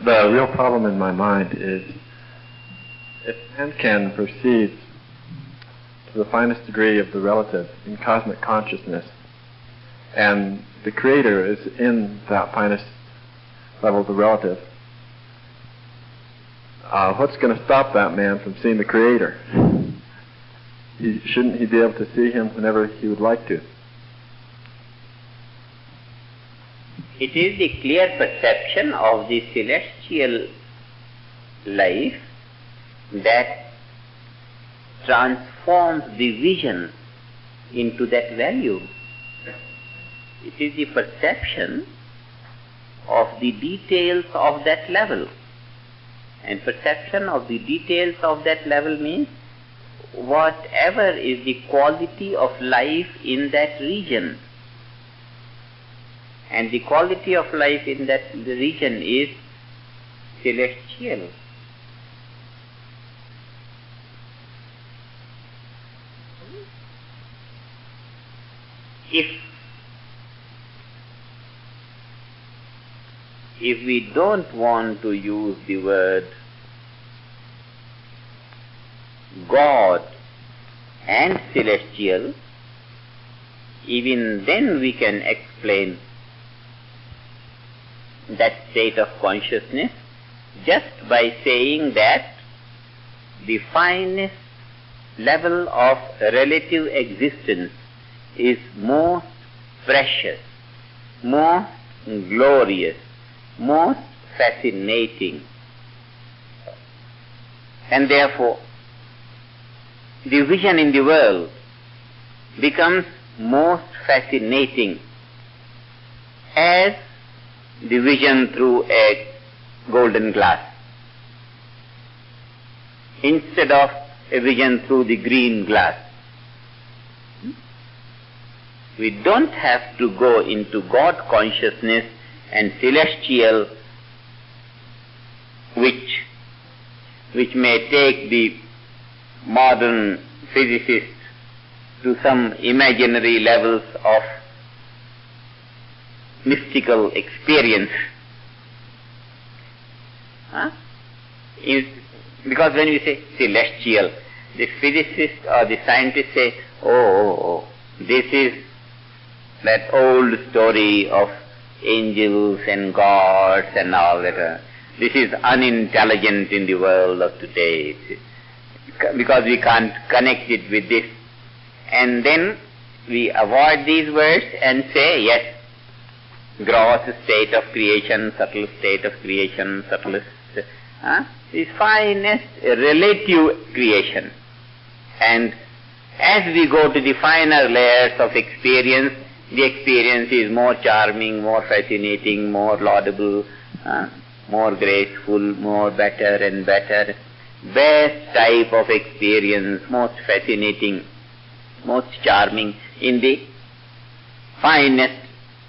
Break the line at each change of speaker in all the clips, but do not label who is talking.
the real problem in my mind is if man can perceive to the finest degree of the relative in cosmic consciousness, and the Creator is in that finest level of the relative, what's going to stop that man from seeing the Creator? Shouldn't he be able to see Him whenever he would like to?
It is the clear perception of the celestial life that transforms the vision into that value. It is the perception of the details of that level. And perception of the details of that level means whatever is the quality of life in that region. And the quality of life in that region is celestial. If we don't want to use the word God and celestial, even then we can explain that state of consciousness just by saying that the finest level of relative existence is most precious, most glorious, most fascinating, and therefore the vision in the world becomes most fascinating as the vision through a golden glass instead of a vision through the green glass. We don't have to go into God consciousness and celestial, which may take the modern physicists to some imaginary levels of mystical experience. Because when we say celestial, the physicists or the scientists say, oh, this is that old story of angels and gods and all that. This is unintelligent in the world of today, because we can't connect it with this. And then we avoid these words and say, yes, gross state of creation, subtle state of creation, subtlest, is finest relative creation. And as we go to the finer layers of experience, the experience is more charming, more fascinating, more laudable, more graceful, more better and better. Best type of experience, most fascinating, most charming in the finest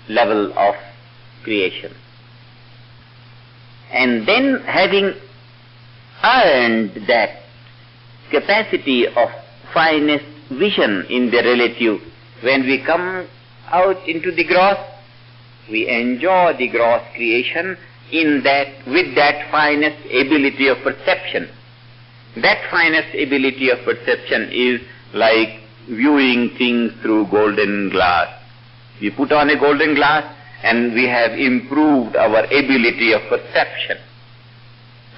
level of creation. And then, having earned that capacity of finest vision in the relative, when we come out into the gross, we enjoy the gross creation in that, with that finest ability of perception. That finest ability of perception is like viewing things through golden glass. We put on a golden glass and we have improved our ability of perception.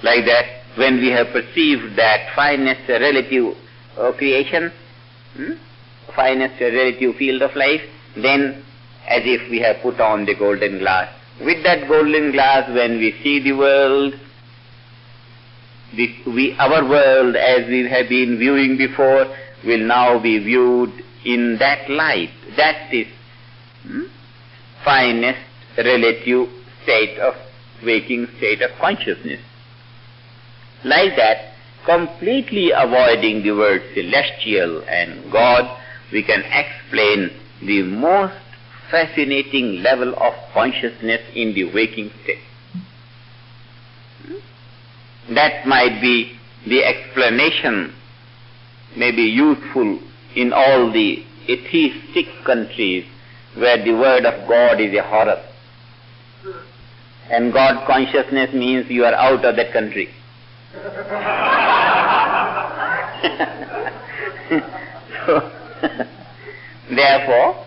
Like that, when we have perceived that finest relative creation, finest relative field of life, then as if we have put on the golden glass. With that golden glass, when we see the world, our world as we have been viewing before will now be viewed in that light. That is finest relative state of waking state of consciousness. Like that, completely avoiding the word celestial and God, we can explain the most fascinating level of consciousness in the waking state. That might be the explanation, may be useful in all the atheistic countries where the word of God is a horror. and God consciousness means you are out of that country. So, therefore,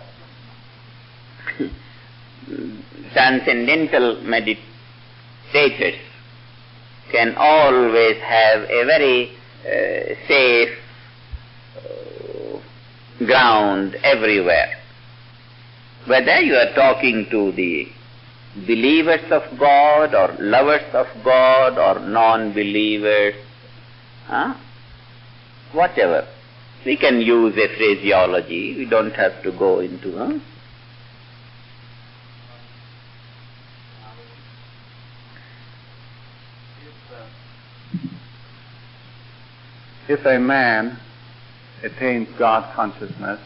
transcendental meditators can always have a very safe ground everywhere. Whether you are talking to the believers of God or lovers of God or non-believers, whatever. We can use a phraseology. We don't have to go into...
If a man attains God consciousness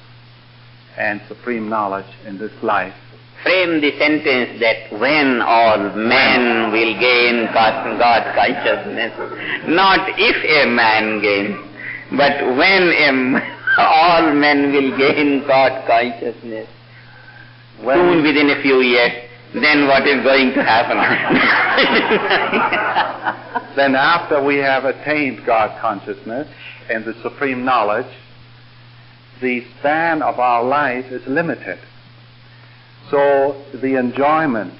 and supreme knowledge in this life,
frame the sentence that when all men will gain God consciousness, not if a man gains, but when all men will gain God consciousness. Soon, within a few years, then what is going to happen?
Then after we have attained God consciousness and the supreme knowledge, the span of our life is limited. So the enjoyment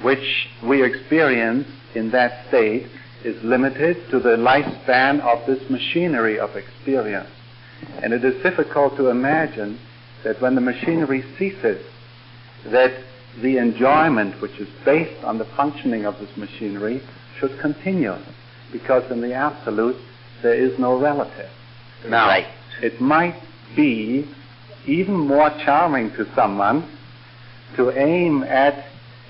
which we experience in that state is limited to the lifespan of this machinery of experience. And it is difficult to imagine that when the machinery ceases, that the enjoyment which is based on the functioning of this machinery should continue, because in the absolute there is no relative. Now,
right.
It might be even more charming to someone to aim at,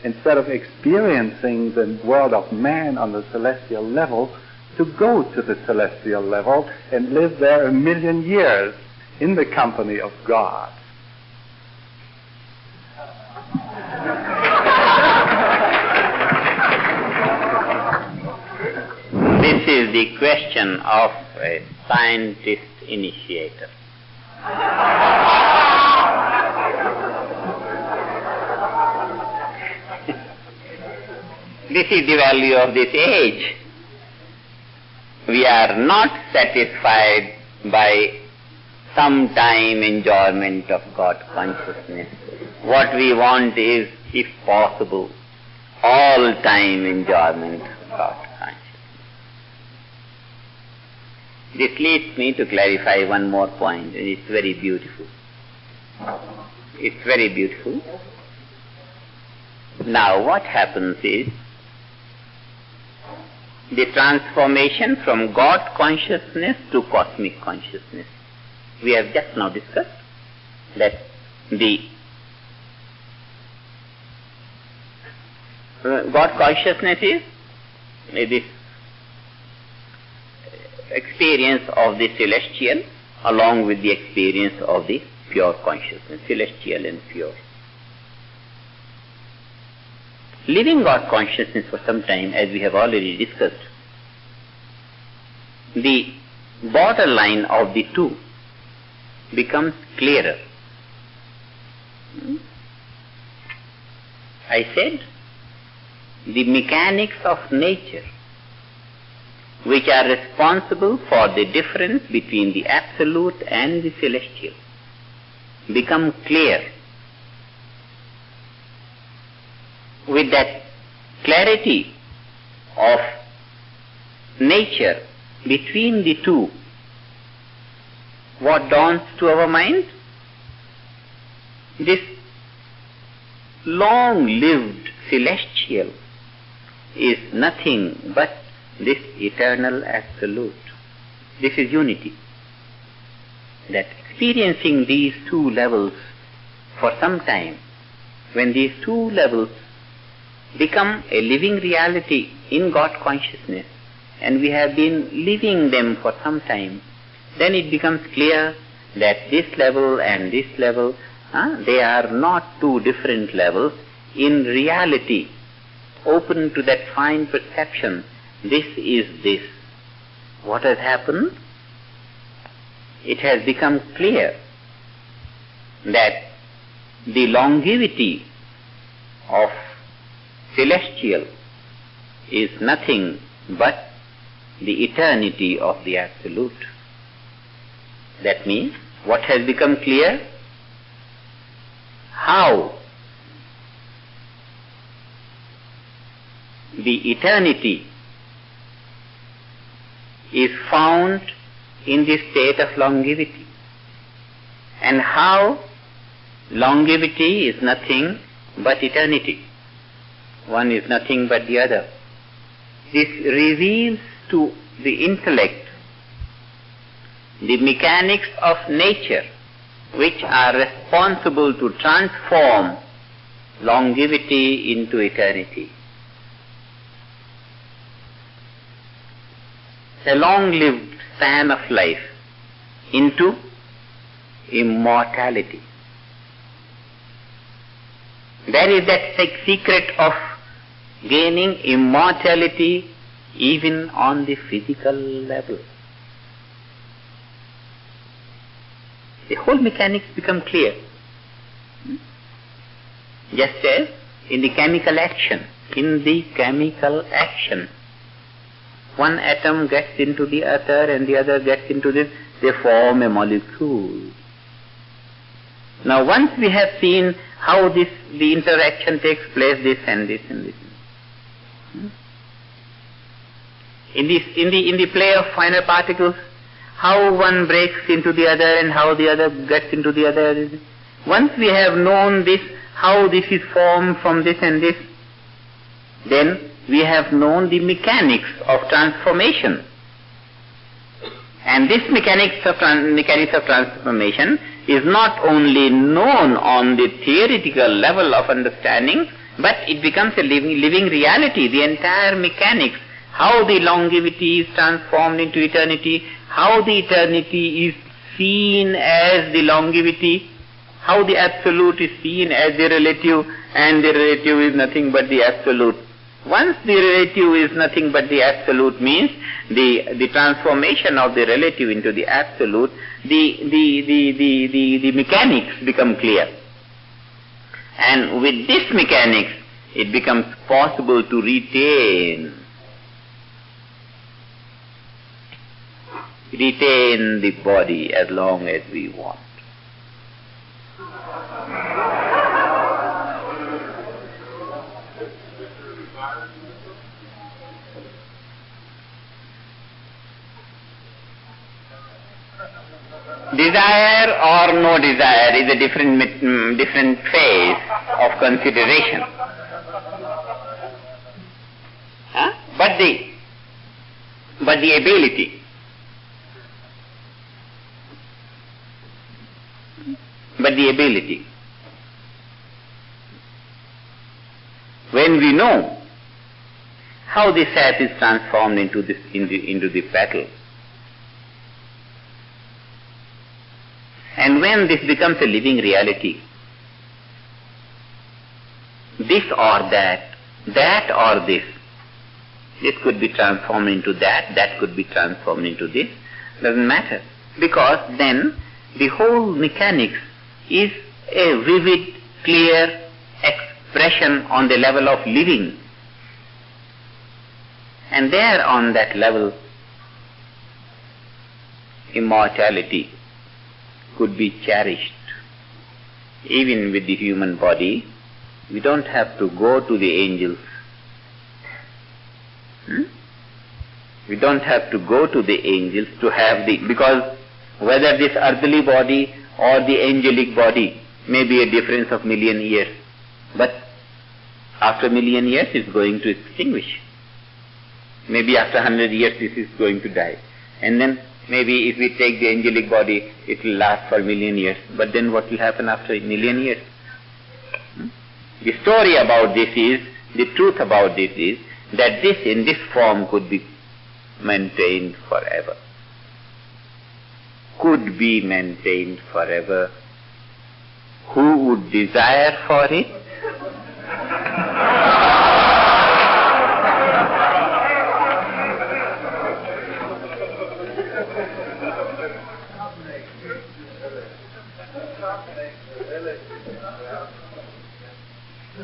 instead of experiencing the world of man on the celestial level, to go to the celestial level and live there 1,000,000 years in the company of God.
This is the question of a scientist initiator. This is the value of this age. We are not satisfied by some time enjoyment of God consciousness. What we want is, if possible, all time enjoyment of God consciousness. This leads me to clarify one more point, and it's very beautiful. It's very beautiful. Now what happens is, the transformation from God consciousness to cosmic consciousness. We have just now discussed that the God consciousness is this experience of the celestial along with the experience of the pure consciousness, celestial and pure. Living God consciousness for some time, as we have already discussed, the borderline of the two becomes clearer. I said, the mechanics of nature, which are responsible for the difference between the absolute and the celestial, become clear. With that clarity of nature between the two, what dawns to our mind? This long-lived celestial is nothing but this eternal absolute. This is unity. That experiencing these two levels for some time, when these two levels become a living reality in God consciousness, and we have been living them for some time, then it becomes clear that this level and this level, they are not two different levels. In reality, open to that fine perception, this is this. What has happened? It has become clear that the longevity of celestial is nothing but the eternity of the Absolute. That means, what has become clear? How the eternity is found in the state of longevity, and how longevity is nothing but eternity. One is nothing but the other. This reveals to the intellect the mechanics of nature which are responsible to transform longevity into eternity. A long-lived span of life into immortality. There is that secret of gaining immortality even on the physical level. The whole mechanics become clear. Just as in the chemical action. One atom gets into the other and the other gets into this, they form a molecule. Now once we have seen how the interaction takes place, this and this and this. In the play of finer particles, how one breaks into the other and how the other gets into the other. Once we have known this, how this is formed from this and this, then we have known the mechanics of transformation. And this mechanics of transformation is not only known on the theoretical level of understanding, but it becomes a living reality. The entire mechanics, how the longevity is transformed into eternity, how the eternity is seen as the longevity, how the Absolute is seen as the relative, and the relative is nothing but the Absolute. Once the relative is nothing but the Absolute means the transformation of the relative into the Absolute, the mechanics become clear. And with this mechanics, it becomes possible to retain the body as long as we want. Desire or no desire is a different phase of consideration. But the ability. When we know how the sap is transformed into the petal, and when this becomes a living reality, this or that or this could be transformed into that could be transformed into this, doesn't matter. Because then the whole mechanics is a vivid, clear expression on the level of living. And there on that level, immortality could be cherished. Even with the human body, we don't have to go to the angels. We don't have to go to the angels to have because whether this earthly body or the angelic body may be a difference of million years, but after million years it's going to extinguish. Maybe after 100 years this is going to die. And then maybe if we take the angelic body, it will last for million years. But then what will happen after a million years? The story about this is, the truth about this is, that this in this form could be maintained forever. Could be maintained forever. Who would desire for it?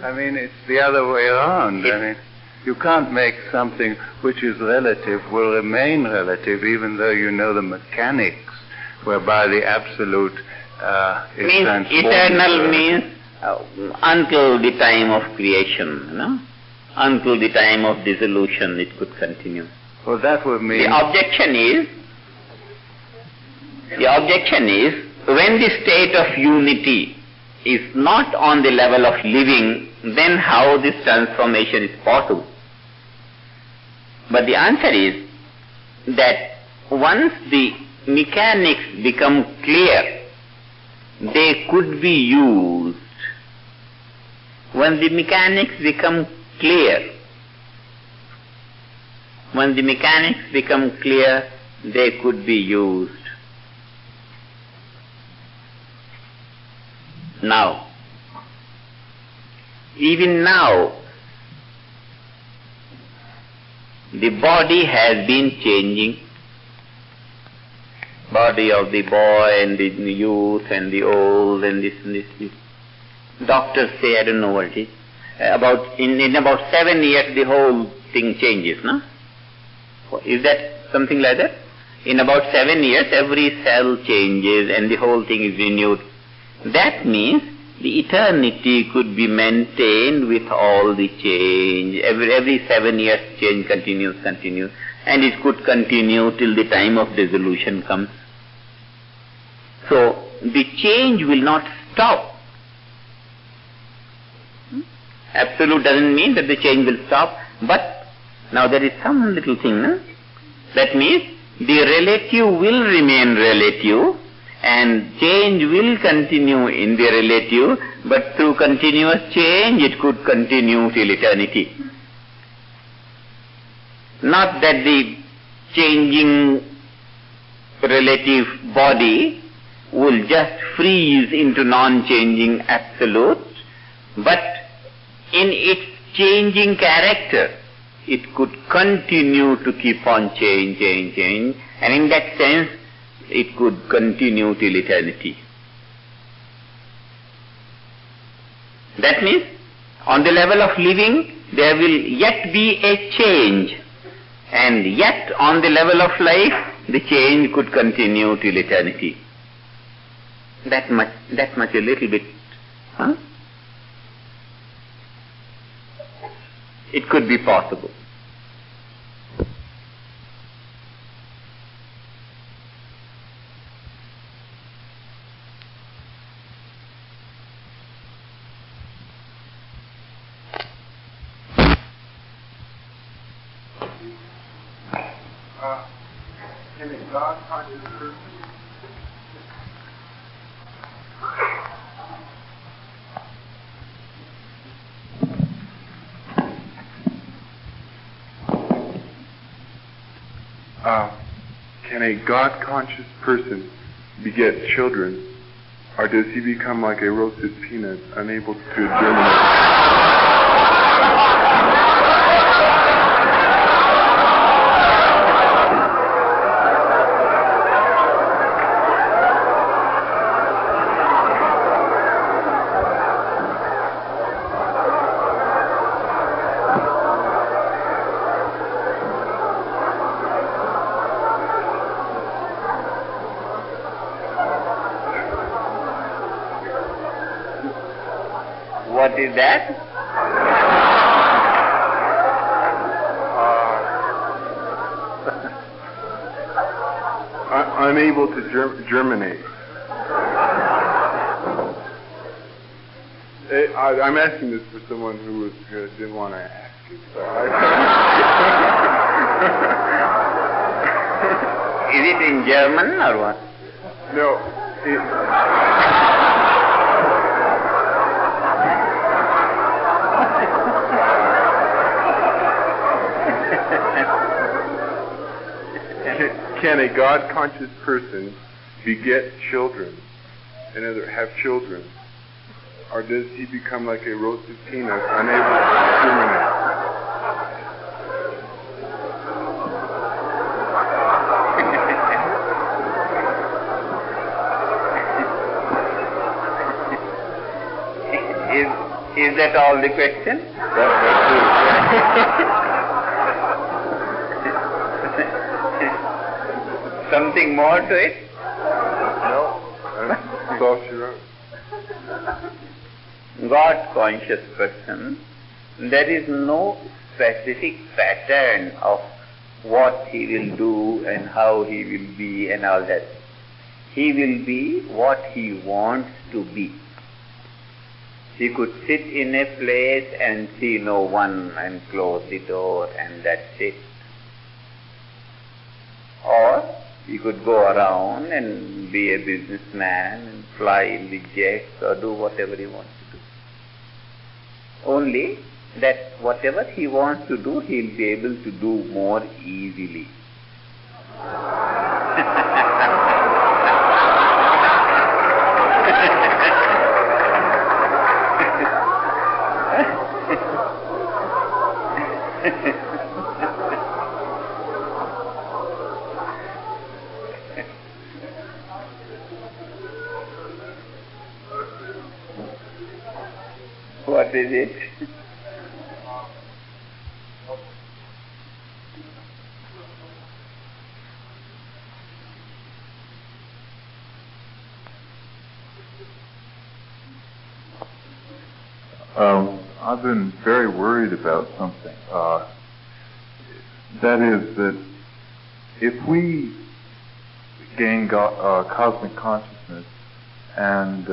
I mean, it's the other way around. I mean, you can't make something which is relative will remain relative, even though you know the mechanics whereby the absolute is
means
transformed.
Eternal means until the time of creation, you know? Until the time of dissolution it could continue.
Well, that would mean...
The objection is when the state of unity is not on the level of living, then how this transformation is possible? But the answer is that once the mechanics become clear, they could be used. When the mechanics become clear, they could be used. Now, even now, the body has been changing. Body of the boy and the youth and the old and this and this. Doctors say, I don't know what it is. In about 7 years the whole thing changes, no? Is that something like that? In about 7 years every cell changes and the whole thing is renewed. That means the eternity could be maintained with all the change. Every 7 years change continues, and it could continue till the time of dissolution comes. So the change will not stop. Absolute doesn't mean that the change will stop, but now there is some little thing, no? That means the relative will remain relative and change will continue in the relative, but through continuous change it could continue till eternity. Not that the changing relative body will just freeze into non-changing absolute, but in its changing character, it could continue to keep on change, and in that sense, it could continue till eternity. That means, on the level of living, there will yet be a change, and yet on the level of life, the change could continue till eternity. That much a little bit, huh? It could be possible.
Can a God-conscious person can a God-conscious person beget children, or does he become like a roasted peanut, unable to germinate?
What is that?
Unable to germinate. I'm asking this for someone who didn't want to ask it. So
Is it in German or what?
No. Can a God-conscious person beget children, have children, or does he become like a roasted peanut, unable to germinate?
Is that all the question? Something more to it?
No, that's all she wrote.
God conscious person, there is no specific pattern of what he will do and how he will be and all that. He will be what he wants to be. He could sit in a place and see no one and close the door and that's it. Or he could go around and be a businessman and fly in the jets or do whatever he wants to do. Only that whatever he wants to do, he'll be able to do more easily. What is it?
I've been very worried about something. That is that if we gain cosmic consciousness and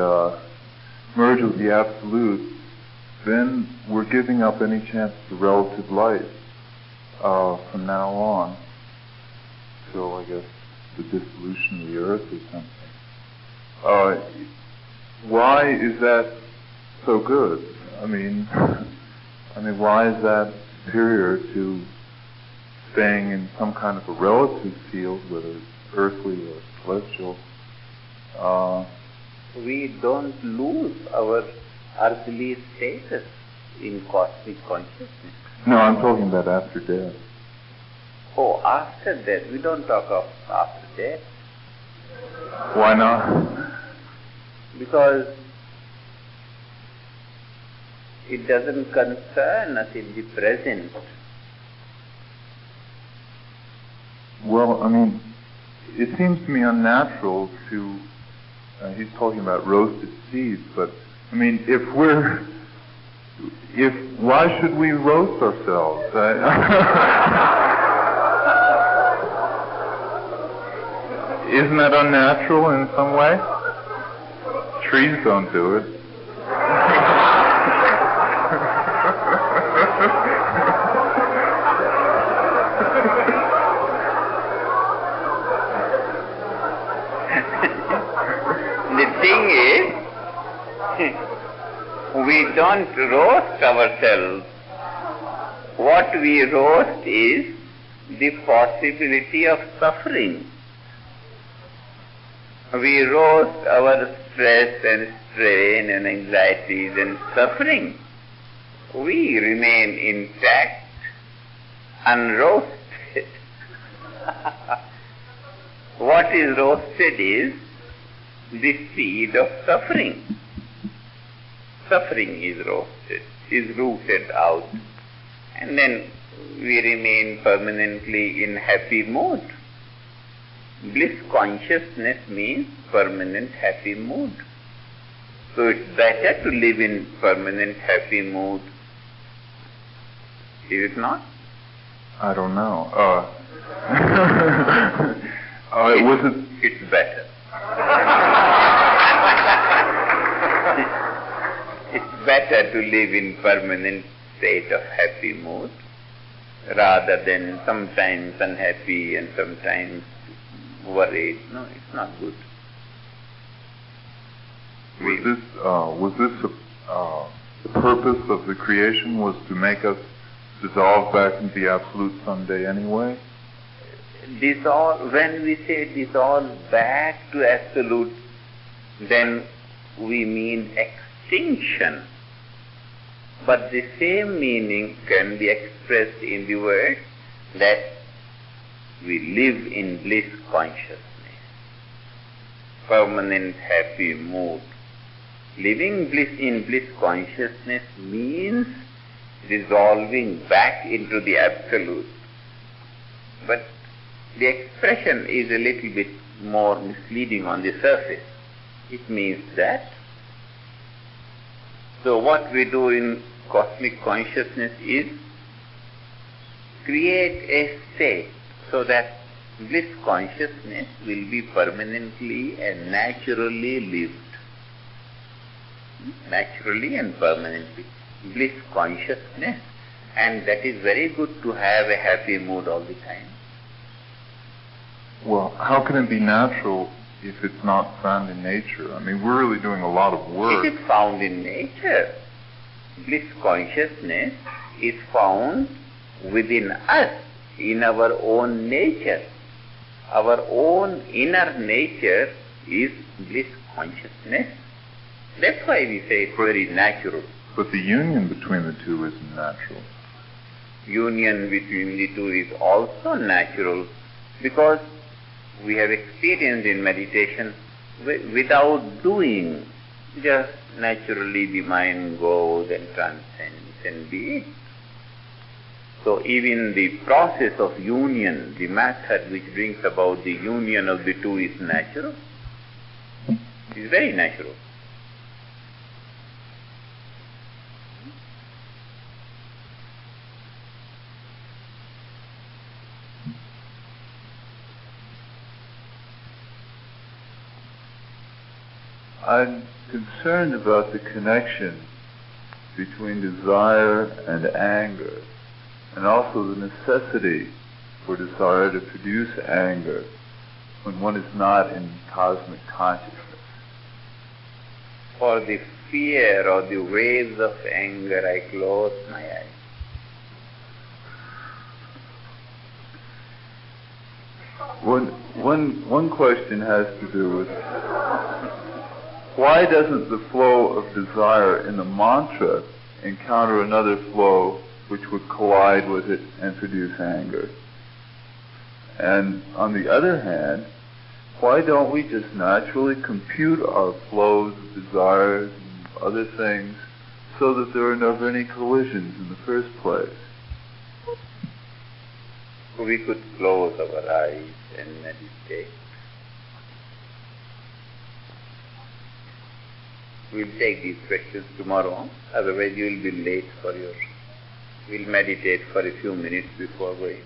merge with the Absolute, then we're giving up any chance to relative life from now on till, I guess, the dissolution of the earth or something. Why is that so good? I mean, why is that superior to staying in some kind of a relative field, whether it's earthly or celestial?
We don't lose our earthly status in cosmic consciousness.
No, I'm talking about after death.
Oh, after death. We don't talk of after death.
Why not?
Because it doesn't concern us in the present.
Well, it seems to me unnatural to, he's talking about roasted seeds, but why should we roast ourselves? Isn't that unnatural in some way? Trees don't do it.
The thing is, we don't roast ourselves. What we roast is the possibility of suffering. We roast our stress and strain and anxieties and suffering. We remain intact, unroasted. What is roasted is the seed of suffering. Suffering is roasted, is rooted out, and then we remain permanently in happy mood. Bliss consciousness means permanent happy mood. So it's better to live in permanent happy mood. Is it not?
I don't know.
It's better. It's better to live in permanent state of happy mood rather than sometimes unhappy and sometimes worried. No, it's not good.
Was this the purpose of the creation, was to make us dissolve back into the Absolute someday anyway?
Dissolve, when we say dissolve back to Absolute, then we mean extinction. But the same meaning can be expressed in the word that we live in bliss consciousness, permanent happy mood. Living in bliss consciousness means dissolving back into the absolute. But the expression is a little bit more misleading on the surface. It means that, so what we do in cosmic consciousness is create a state so that bliss consciousness will be permanently and naturally lived. Naturally and permanently. Bliss consciousness, and that is very good to have a happy mood all the time.
Well, how can it be natural if it's not found in nature? I mean, we're really doing a lot of work.
It is found in nature. Bliss consciousness is found within us, in our own nature. Our own inner nature is bliss consciousness. That's why we say it's very natural.
But the union between the two isn't natural.
Union between the two is also natural, because we have experienced in meditation without doing, just naturally the mind goes and transcends and be it. So even the process of union, the method which brings about the union of the two is natural. It is very natural.
I'm concerned about the connection between desire and anger, and also the necessity for desire to produce anger when one is not in cosmic consciousness.
For the fear or the waves of anger, I close my eyes.
One question has to do with why doesn't the flow of desire in the mantra encounter another flow which would collide with it and produce anger? And on the other hand, why don't we just naturally compute our flows of desires and other things so that there are never any collisions in the first place?
We could close our eyes and meditate. We'll take these questions tomorrow, otherwise you will be late for your... We'll meditate for a few minutes before going.